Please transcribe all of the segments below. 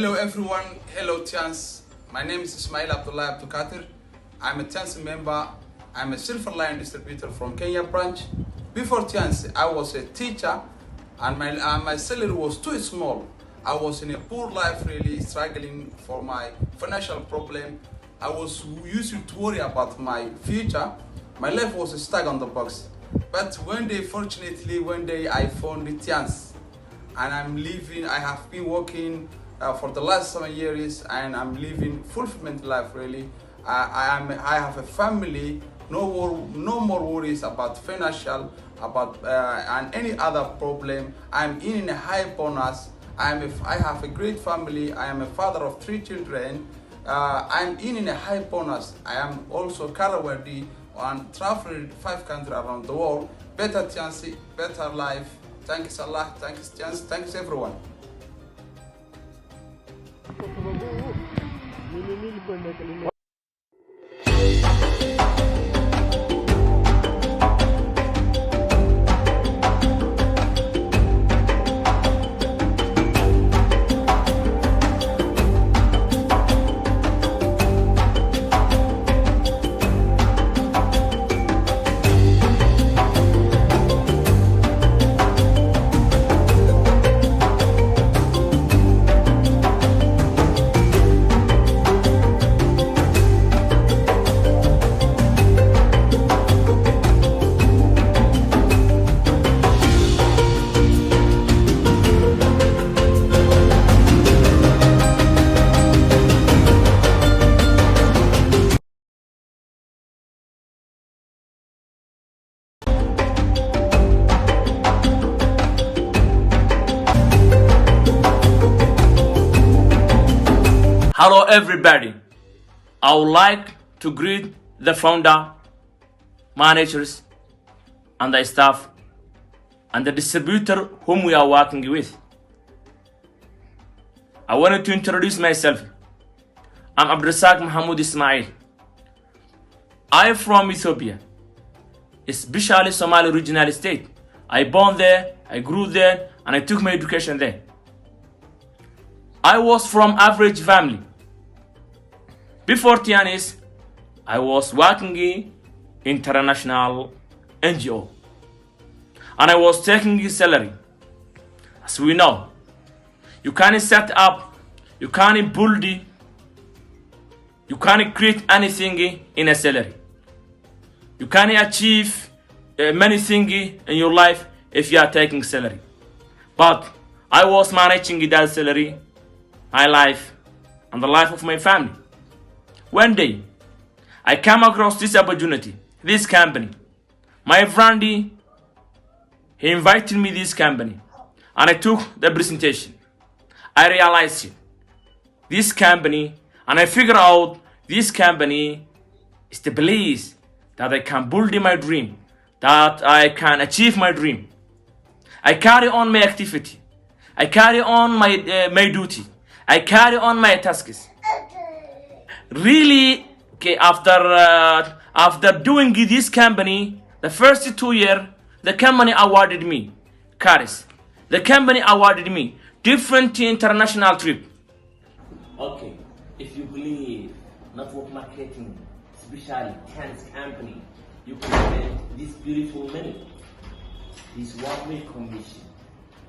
Hello everyone, hello Chance. My name is Ismail Abdullah Abdukatir. I'm a Chance member. I'm a Silver Line distributor from Kenya branch. Before Chance, I was a teacher and my salary was too small. I was in a poor life, really struggling for my financial problem. I was used to worry about my future. My life was stuck on the box. But fortunately, one day I found the Chance. And I'm living, I have been working for the last 7 years and I'm living fulfillment life really. I have a family, no more worries about financial, and any other problem. I'm in a high bonus. I have a great family. I am a father of 3 children. I'm in a high bonus. I am also career-worthy and traveled 5 countries around the world. Better chance, better life. Thanks Allah, thanks Chance, thanks everyone. Hello everybody, I would like to greet the founder, managers and the staff and the distributor whom we are working with. I wanted to introduce myself. I'm Abdulrazak Mahmoud Ismail. I am from Ethiopia, especially Somali regional state. I born there, I grew there and I took my education there. I was from average family. Before Tianis, I was working in international NGO. And I was taking his salary. As we know, you can't set up, you can't build, you can't create anything in a salary. You can't achieve many things in your life if you are taking salary. But I was managing that salary, my life, and the life of my family. One day, I came across this opportunity, this company. My friend, he invited me to this company, and I took the presentation. I realized this company, and I figured out this company is the place that I can build my dream, that I can achieve my dream. I carry on my activity. I carry on my duty. I carry on my tasks. Really, okay, after doing this company, the first 2 years, the company awarded me cars. The company awarded me different international trip. Okay, if you believe network marketing, especially Chance company, you can spend this beautiful money. This one-way commission.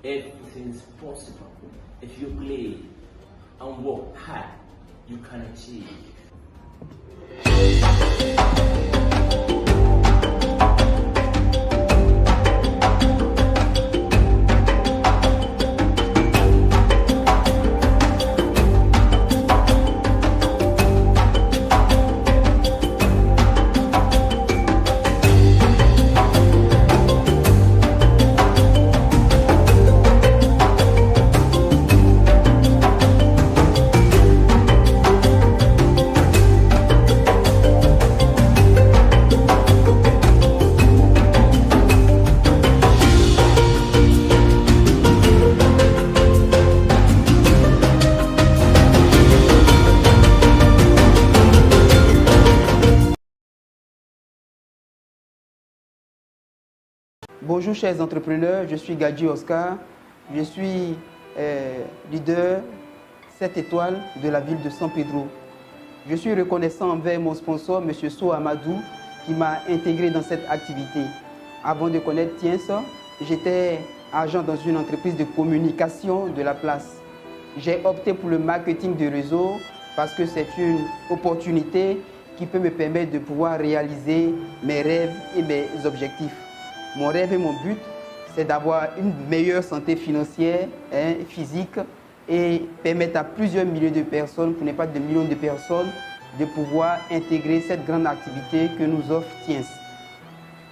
Everything is possible. If you believe and work hard, you can achieve. Bonjour chers entrepreneurs, je suis Gadji Oscar, je suis leader 7 étoiles de la ville de San Pedro. Je suis reconnaissant envers mon sponsor, M. So Amadou, qui m'a intégré dans cette activité. Avant de connaître Tiens, j'étais agent dans une entreprise de communication de la place. J'ai opté pour le marketing de réseau parce que c'est une opportunité qui peut me permettre de pouvoir réaliser mes rêves et mes objectifs. Mon rêve et mon but, c'est d'avoir une meilleure santé financière, physique, et permettre à plusieurs milliers de personnes, pour ne pas de millions de personnes, de pouvoir intégrer cette grande activité que nous offre Tiens.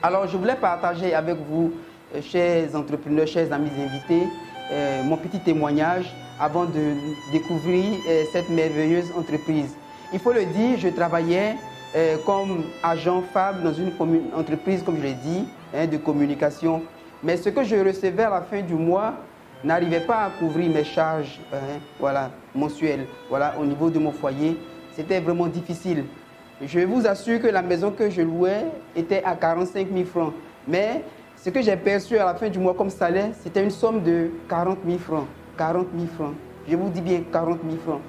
Alors, je voulais partager avec vous, chers entrepreneurs, chers amis invités, mon petit témoignage avant de découvrir cette merveilleuse entreprise. Il faut le dire, je travaillais comme agent FAB dans une entreprise, comme je l'ai dit, de communication. Mais ce que je recevais à la fin du mois n'arrivait pas à couvrir mes charges mensuelles. Au niveau de mon foyer, c'était vraiment difficile. Je vous assure que la maison que je louais était à 45 000 francs. Mais ce que j'ai perçu à la fin du mois comme salaire, c'était une somme de 40 000 francs. 40 000 francs. Je vous dis bien 40 000 francs.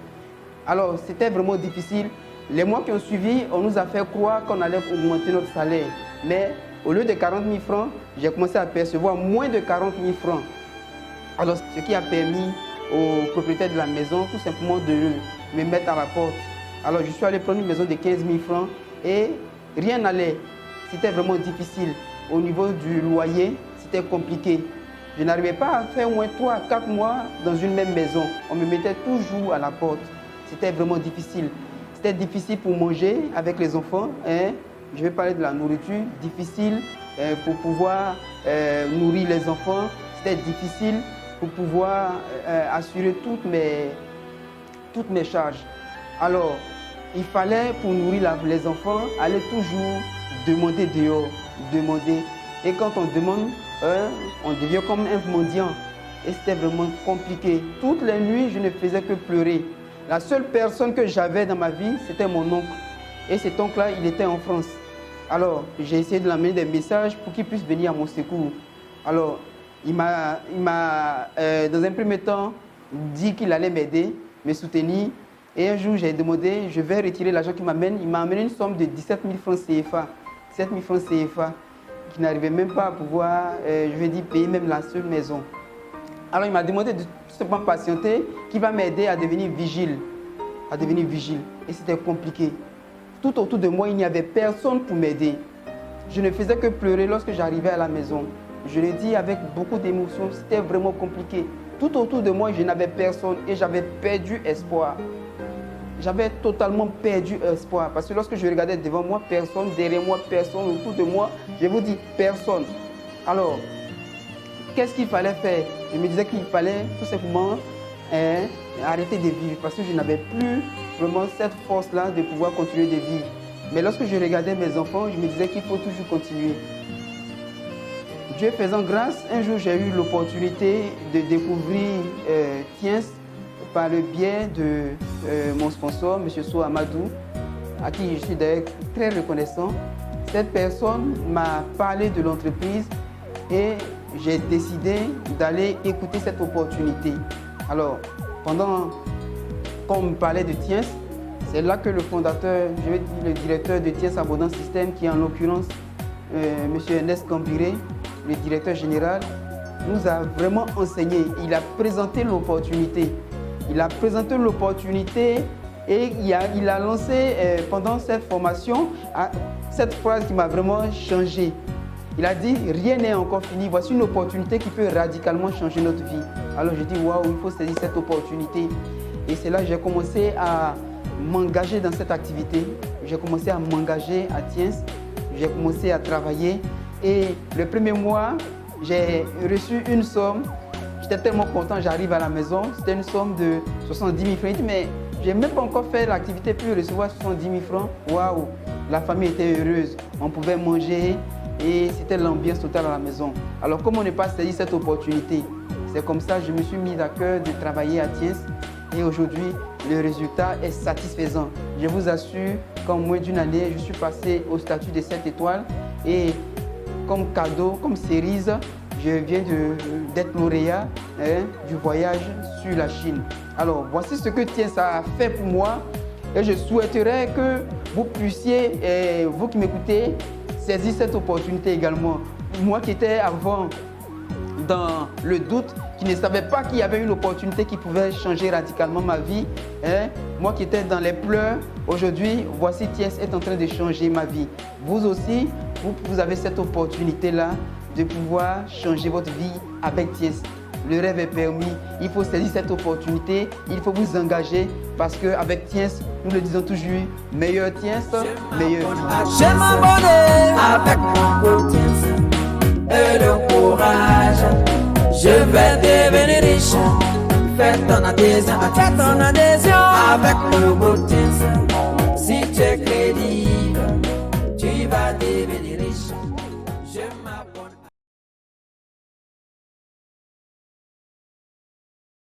Alors, c'était vraiment difficile. Les mois qui ont suivi, on nous a fait croire qu'on allait augmenter notre salaire. Mais au lieu de 40 000 francs, j'ai commencé à percevoir moins de 40 000 francs. Alors, ce qui a permis au propriétaire de la maison tout simplement de me mettre à la porte. Alors, je suis allé prendre une maison de 15 000 francs et rien n'allait. C'était vraiment difficile. Au niveau du loyer, c'était compliqué. Je n'arrivais pas à faire au moins 3 à 4 mois dans une même maison. On me mettait toujours à la porte. C'était vraiment difficile. C'était difficile pour manger avec les enfants. Je vais parler de la nourriture. Difficile pour pouvoir nourrir les enfants. C'était difficile pour pouvoir assurer toutes mes charges. Alors, il fallait, pour nourrir les enfants, aller toujours demander dehors, demander. Et quand on demande, on devient comme un mendiant. Et c'était vraiment compliqué. Toutes les nuits, je ne faisais que pleurer. La seule personne que j'avais dans ma vie, c'était mon oncle. Et cet oncle-là, il était en France. Alors, j'ai essayé de l'amener des messages pour qu'il puisse venir à mon secours. Alors, il m'a dans un premier temps, dit qu'il allait m'aider, me soutenir. Et un jour, j'ai demandé, je vais retirer l'argent qu'il m'amène. Il m'a amené une somme de 17 000 francs CFA. 7 000 francs CFA, qui n'arrivait même pas à pouvoir, je vais dire, payer même la seule maison. Alors, il m'a demandé de tout simplement patienter, qu'il va m'aider à devenir vigile. Et c'était compliqué. Tout autour de moi, il n'y avait personne pour m'aider. Je ne faisais que pleurer lorsque j'arrivais à la maison. Je le dis avec beaucoup d'émotion, c'était vraiment compliqué. Tout autour de moi, je n'avais personne et j'avais perdu espoir. J'avais totalement perdu espoir parce que lorsque je regardais devant moi, personne, derrière moi, personne, autour de moi, je vous dis personne. Alors, qu'est-ce qu'il fallait faire? Je me disais qu'il fallait tout simplement arrêter de vivre parce que je n'avais plus vraiment cette force-là de pouvoir continuer de vivre. Mais lorsque je regardais mes enfants, je me disais qu'il faut toujours continuer. Dieu faisant grâce, un jour j'ai eu l'opportunité de découvrir Tiens par le biais de mon sponsor, M. So Amadou, à qui je suis d'ailleurs très reconnaissant. Cette personne m'a parlé de l'entreprise et j'ai décidé d'aller écouter cette opportunité. Alors, pendant qu'on me parlait de Tiens, c'est là que le fondateur, je vais dire le directeur de Tiens Abondance System, qui est en l'occurrence M. Ernest Cambiré, le directeur général, nous a vraiment enseigné. Il a présenté l'opportunité. Et il a lancé pendant cette formation cette phrase qui m'a vraiment changé. Il a dit, rien n'est encore fini, voici une opportunité qui peut radicalement changer notre vie. Alors je dis, waouh, il faut saisir cette opportunité. Et c'est là que j'ai commencé à m'engager dans cette activité. J'ai commencé à m'engager à Tiens. J'ai commencé à travailler. Et le premier mois, j'ai reçu une somme. J'étais tellement content, j'arrive à la maison. C'était une somme de 70 000 francs. Mais je n'ai même pas encore fait l'activité pour recevoir 70 000 francs. Waouh, la famille était heureuse. On pouvait manger et c'était l'ambiance totale à la maison. Alors, comme on n'est pas saisi cette opportunité, c'est comme ça que je me suis mis à cœur de travailler à Tiens. Et aujourd'hui, le résultat est satisfaisant. Je vous assure qu'en moins d'une année, je suis passé au statut de 7 étoiles. Et comme cadeau, comme cerise, je viens d'être lauréat du voyage sur la Chine. Alors, voici ce que Tiens a fait pour moi et je souhaiterais que vous puissiez, vous qui m'écoutez, saisir cette opportunité également. Moi qui étais avant dans le doute, qui ne savais pas qu'il y avait une opportunité qui pouvait changer radicalement ma vie, moi qui étais dans les pleurs, aujourd'hui, voici Tiens est en train de changer ma vie. Vous aussi, vous avez cette opportunité-là de pouvoir changer votre vie avec Tiens. Le rêve est permis, il faut saisir cette opportunité, il faut vous engager parce qu'avec Tiens, nous le disons toujours, meilleur Tiens, meilleure vie. Je m'abonne avec mon Tiens et le courage, je vais devenir riche. Fais ton adhésion avec le beau Tiens. Si tu es crédible, tu vas devenir riche.